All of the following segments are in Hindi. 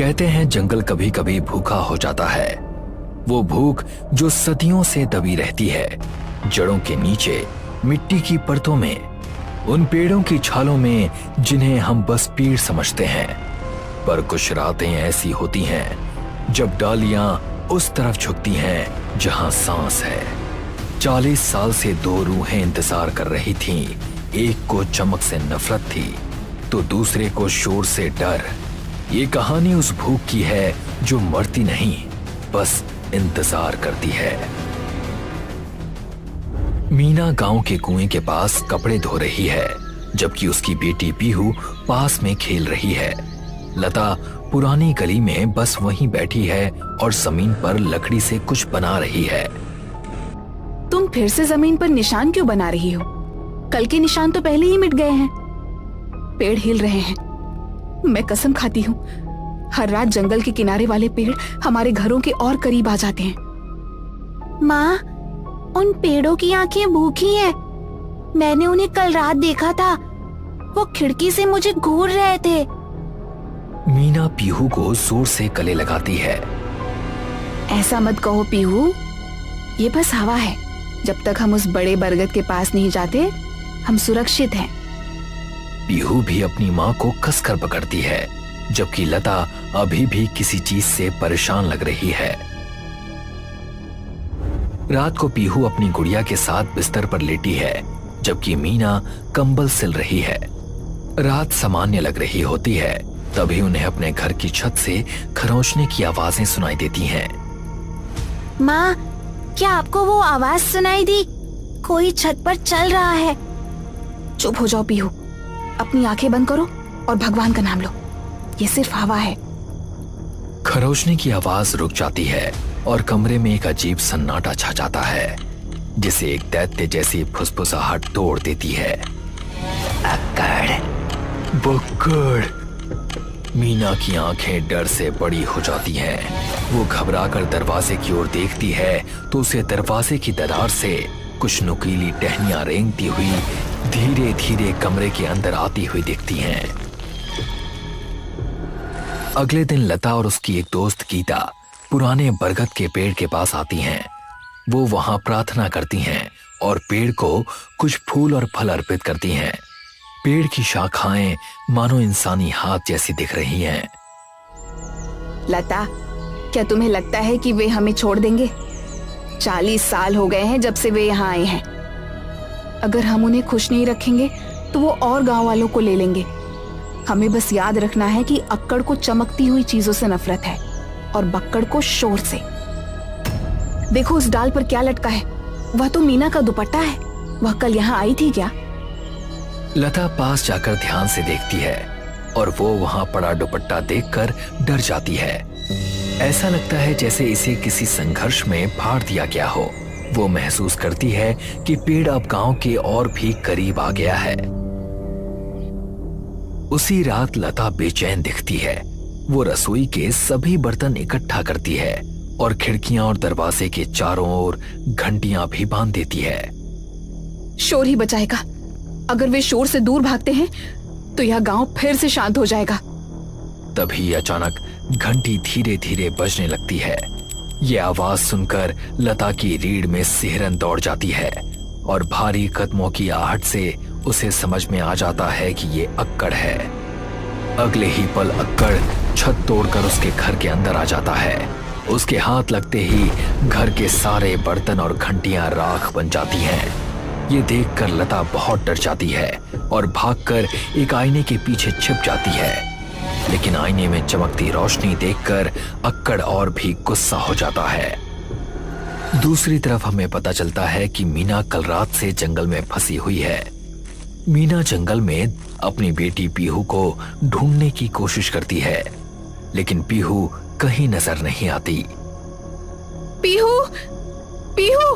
कहते हैं जंगल कभी कभी भूखा हो जाता है, वो भूख जो सदियों से दबी रहती है जड़ों के नीचे, मिट्टी की परतों में, उन पेड़ों की छालों में जिन्हें हम बस पेड़ समझते हैं। पर कुछ रातें ऐसी होती हैं जब डालियां उस तरफ झुकती हैं जहां सांस है। 40 साल से दो रूहें इंतजार कर रही थीं। एक को चमक से नफरत थी तो दूसरे को शोर से डर। ये कहानी उस भूख की है जो मरती नहीं, बस इंतजार करती है। मीना गांव के कुएं के पास कपड़े धो रही है, जबकि उसकी बेटी पीहू पास में खेल रही है। लता पुरानी गली में बस वहीं बैठी है और जमीन पर लकड़ी से कुछ बना रही है। तुम फिर से जमीन पर निशान क्यों बना रही हो? कल के निशान तो पहले ही मिट गए हैं। पेड़ हिल रहे हैं। मैं कसम खाती हूँ, हर रात जंगल के किनारे वाले पेड़ हमारे घरों के और करीब आ जाते हैं। माँ, उन पेड़ों की आंखें भूखी हैं। मैंने उन्हें कल रात देखा था, वो खिड़की से मुझे घूर रहे थे। मीना पीहू को जोर से गले लगाती है। ऐसा मत कहो पीहू, ये बस हवा है। जब तक हम उस बड़े बरगद के पास नहीं जाते, हम सुरक्षित हैं। पीहू भी अपनी माँ को कसकर पकड़ती है, जबकि लता अभी भी किसी चीज से परेशान लग रही है। रात को पीहू अपनी गुड़िया के साथ बिस्तर पर लेटी है, जबकि मीना कंबल सिल रही है। रात सामान्य लग रही होती है, तभी उन्हें अपने घर की छत से खरोंचने की आवाजें सुनाई देती हैं। माँ, क्या आपको वो आवाज सुनाई दी? कोई छत पर चल रहा है। चुप हो जाओ पीहू, अपनी आंखें बंद करो और भगवान का नाम लो। ये सिर्फ हवा है। खरोंचने की आवाज रुक जाती है और कमरे में एक अजीब सन्नाटा छा जाता है, जिसे एक दैत्य जैसी फुसफुसाहट तोड़ देती है। अक्कड़, बुक्कड़। मीना की आंखें डर से बड़ी हो जाती हैं। वो घबराकर दरवाजे की ओर देखती है तो उसे दरवाजे की दरार से कुछ नुकीली टहनियां रेंगती हुई धीरे धीरे कमरे के अंदर आती हुई दिखती हैं। अगले दिन लता और उसकी एक दोस्त गीता पुराने बरगद के पेड़ के पास आती हैं। वो वहां प्रार्थना करती हैं और पेड़ को कुछ फूल और फल अर्पित करती हैं। पेड़ की शाखाएं मानो इंसानी हाथ जैसी दिख रही हैं। लता, क्या तुम्हें लगता है कि वे हमें छोड़ देंगे? 40 साल हो गए हैं जब से वे यहाँ आए हैं। अगर हम उन्हें खुश नहीं रखेंगे तो वो और गांव वालों को ले लेंगे। हमें बस याद रखना है कि अक्कड़ को चमकती हुई चीजों से नफरत है और बक्कड़ को शोर से। देखो उस डाल पर क्या लटका है, वह तो मीना का दुपट्टा है। वह कल यहाँ आई थी क्या? लता पास जाकर ध्यान से देखती है और वो वहां पड़ा दुपट्टा देखकर डर जाती है। ऐसा लगता है जैसे इसे किसी संघर्ष में फाड़ दिया गया हो। वो महसूस करती है कि पेड़ अब गांव के और भी करीब आ गया है। उसी रात लता बेचैन दिखती है। वो रसोई के सभी बर्तन इकट्ठा करती है और खिड़कियां और दरवाजे के चारों ओर घंटियां भी बांध देती है। शोर ही बचाएगा। अगर वे शोर से दूर भागते हैं तो यह गांव फिर से शांत हो जाएगा। तभी अचानक घंटी धीरे धीरे बजने लगती है। ये आवाज सुनकर लता की रीढ़ में सिहरन दौड़ जाती है और भारी कदमों की आहट से उसे समझ में आ जाता है कि ये अक्कड़ है। अगले ही पल अक्कड़ छत तोड़कर उसके घर के अंदर आ जाता है। उसके हाथ लगते ही घर के सारे बर्तन और घंटियां राख बन जाती हैं। ये देखकर लता बहुत डर जाती है और भागकर एक आईने के पीछे छिप जाती है। लेकिन आईने में चमकती रोशनी देखकर अक्कड़ और भी गुस्सा हो जाता है। दूसरी तरफ हमें पता चलता है कि मीना कल रात से जंगल में फंसी हुई है। मीना जंगल में अपनी बेटी पीहू को ढूंढने की कोशिश करती है, लेकिन पीहू कहीं नजर नहीं आती। पीहू, पीहू,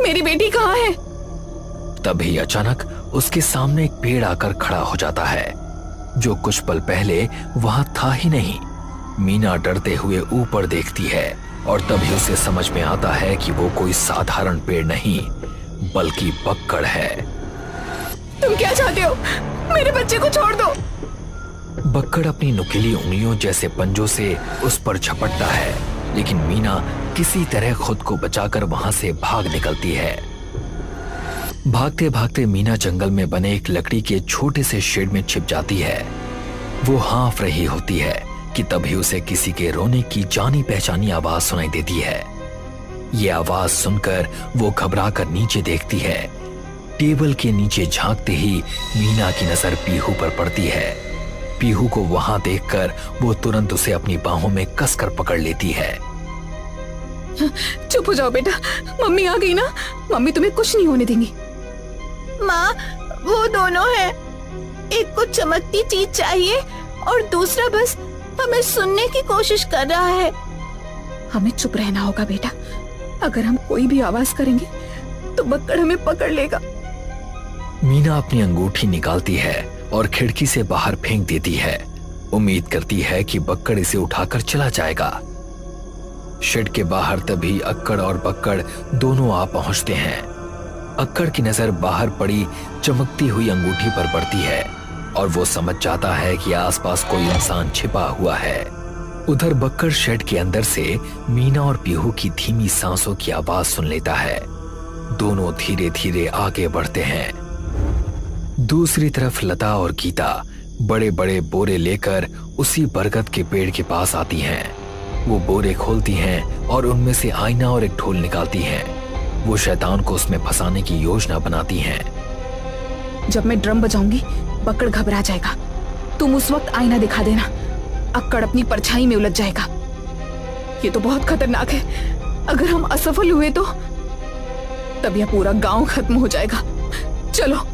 मेरी बेटी कहाँ है? तभी अचानक उसके सामने एक पेड़ आकर खड़ा हो जाता है, जो कुछ पल पहले वहां था ही नहीं। मीना डरते हुए ऊपर देखती है और तभी उसे समझ में आता है कि वो कोई साधारण पेड़ नहीं बल्कि बक्कड़ है। तुम क्या चाहते हो? मेरे बच्चे को छोड़ दो। बक्कड़ अपनी नुकीली उंगलियों जैसे पंजों से उस पर झपटता है, लेकिन मीना किसी तरह खुद को बचाकर वहां से भाग निकलती है। भागते भागते मीना जंगल में बने एक लकड़ी के छोटे से शेड में छिप जाती है। वो हाँफ रही होती है कि तभी उसे किसी के रोने की जानी पहचानी आवाज सुनाई देती है। ये आवाज सुनकर वो घबराकर नीचे देखती है। टेबल के नीचे झांकते ही मीना की नजर पीहू पर पड़ती है। पीहू को वहां देखकर वो तुरंत उसे अपनी बाहों में कसकर पकड़ लेती है। चुप हो जाओ बेटा, मम्मी आ गई ना, मम्मी तुम्हें कुछ नहीं होने देंगी। माँ, वो दोनों हैं। एक को चमकती चीज चाहिए और दूसरा बस हमें सुनने की कोशिश कर रहा है। हमें चुप रहना होगा बेटा, अगर हम कोई भी आवाज करेंगे तो बक्कड़ हमें पकड़ लेगा। मीना अपनी अंगूठी निकालती है और खिड़की से बाहर फेंक देती है। उम्मीद करती है कि बक्कड़ इसे उठाकर चला जाएगा। शेड के बाहर तभी अक्कड़ और बक्कड़ दोनों आ पहुंचते हैं। अक्कड़ की नजर बाहर पड़ी चमकती हुई अंगूठी पर पड़ती है और वो समझ जाता है कि आसपास कोई इंसान छिपा हुआ है। उधर बक्कड़ शेड के अंदर से मीना और पीहू की धीमी सांसों की आवाज सुन लेता है। दोनों धीरे धीरे आगे बढ़ते हैं। दूसरी तरफ लता और गीता बड़े बड़े बोरे लेकर उसी बरगद के पेड़ के पास आती हैं। वो बोरे खोलती हैं और उनमें से आईना और एक ढोल निकालती हैं। वो शैतान को उसमें फंसाने की योजना बनाती हैं। जब मैं ड्रम बजाऊंगी बक्कड़ घबरा जाएगा, तुम उस वक्त आईना दिखा देना। अक्कड़ अपनी परछाई में उलझ जाएगा। ये तो बहुत खतरनाक है, अगर हम असफल हुए तो तब यह पूरा गांव खत्म हो जाएगा। चलो।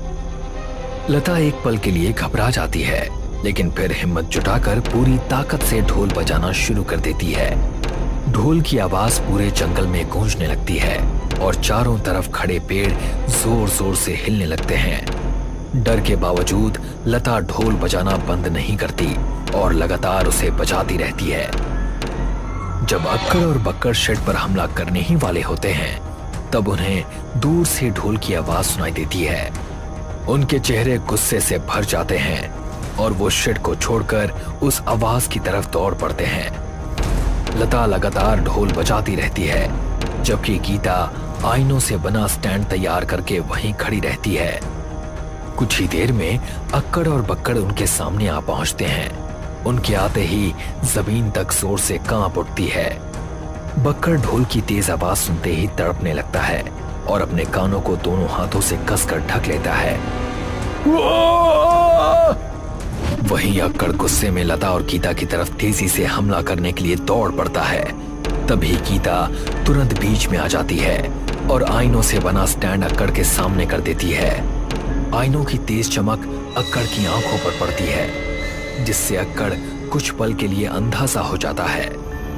लता एक पल के लिए घबरा जाती है, लेकिन फिर हिम्मत जुटाकर पूरी ताकत से ढोल बजाना शुरू कर देती है। ढोल की आवाज पूरे जंगल में गूंजने लगती है और चारों तरफ खड़े पेड़ जोर जोर से हिलने लगते हैं। डर के बावजूद लता ढोल बजाना बंद नहीं करती और लगातार उसे बजाती रहती है। जब अक्कड़ और बक्कड़ शेड पर हमला करने ही वाले होते हैं, तब उन्हें दूर से ढोल की आवाज सुनाई देती है। उनके चेहरे गुस्से से भर जाते हैं और वो शेड को छोड़कर उस आवाज की तरफ दौड़ पड़ते हैं। लता लगातार ढोल बजाती रहती है, जबकि गीता आईनों से बना स्टैंड तैयार करके वहीं खड़ी रहती है। कुछ ही देर में अक्कड़ और बक्कड़ उनके सामने आ पहुंचते हैं। उनके आते ही जमीन तक जोर से कांप उठती है। बक्कड़ ढोल की तेज आवाज सुनते ही तड़पने लगता है और अपने कानों को दोनों हाथों से कसकर ढक लेता है। वहीं अक्कड़ गुस्से में लता और गीता की तरफ तेजी से हमला करने के लिए दौड़ पड़ता है। तभी गीता तुरंत बीच में आ जाती है और आईनों से बना स्टैंड अक्कड़ के सामने कर देती है। आईनों की तेज चमक अक्कड़ की आंखों पर पड़ती है, जिससे अक्कड़ कुछ पल के लिए अंधा सा हो जाता है।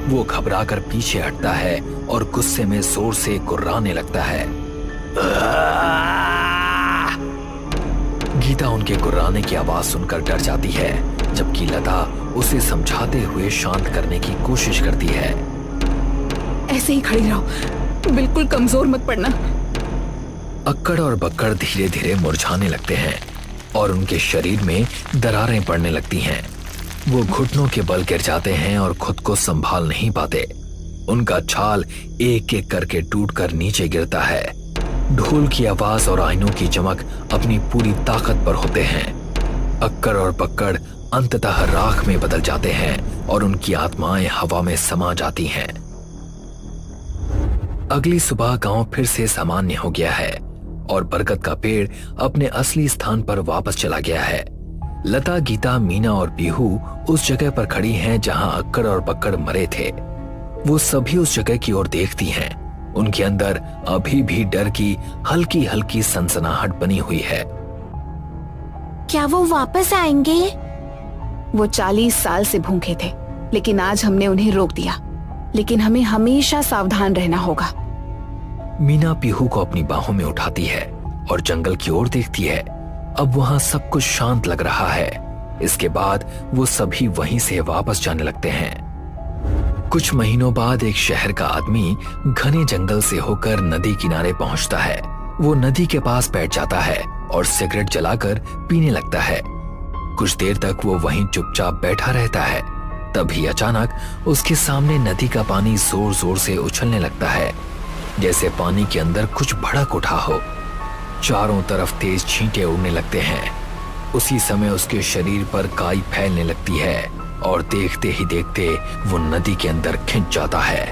वो घबराकर पीछे हटता है और गुस्से में जोर से गुर्राने लगता है। गीता उनके गुर्राने की आवाज सुनकर डर जाती है, जबकि लता उसे समझाते हुए शांत करने की कोशिश करती है। ऐसे ही खड़ी रहो, बिल्कुल कमजोर मत पड़ना। अक्कड़ और बक्कड़ धीरे धीरे मुरझाने लगते हैं और उनके शरीर में दरारें पड़ने लगती हैं। वो घुटनों के बल गिर जाते हैं और खुद को संभाल नहीं पाते। उनका छाल एक एक करके टूटकर नीचे गिरता है। ढोल की आवाज और आईनों की चमक अपनी पूरी ताकत पर होते हैं। अक्कड़ और बक्कड़ अंततः राख में बदल जाते हैं और उनकी आत्माएं हवा में समा जाती हैं। अगली सुबह गांव फिर से सामान्य हो गया है और बरगद का पेड़ अपने असली स्थान पर वापस चला गया है। लता, गीता, मीना और पीहू उस जगह पर खड़ी हैं जहां अक्कड़ और बक्कड़ मरे थे। वो सभी उस जगह की ओर देखती हैं। उनके अंदर अभी भी डर की हल्की हल्की सनसनाहट बनी हुई है। क्या वो वापस आएंगे? वो 40 साल से भूखे थे, लेकिन आज हमने उन्हें रोक दिया। लेकिन हमें हमेशा सावधान रहना होगा। मीना पीहू को अपनी बाहों में उठाती है और जंगल की ओर देखती है। अब वहां सब कुछ शांत लग रहा है। इसके बाद वो सभी वहीं से वापस जाने लगते हैं। कुछ महीनों बाद एक शहर का आदमी घने जंगल से होकर नदी किनारे पहुंचता है। वो नदी के पास बैठ जाता है और सिगरेट जलाकर पीने लगता है। कुछ देर तक वो वहीं चुपचाप बैठा रहता है। तभी अचानक उसके सामने नदी का पानी जोर जोर से उछलने लगता है, जैसे पानी के अंदर कुछ भड़क उठा हो। चारों तरफ तेज छींटे उड़ने लगते हैं। उसी समय उसके शरीर पर काई फैलने लगती है और देखते ही देखते वो नदी के अंदर खिंच जाता है।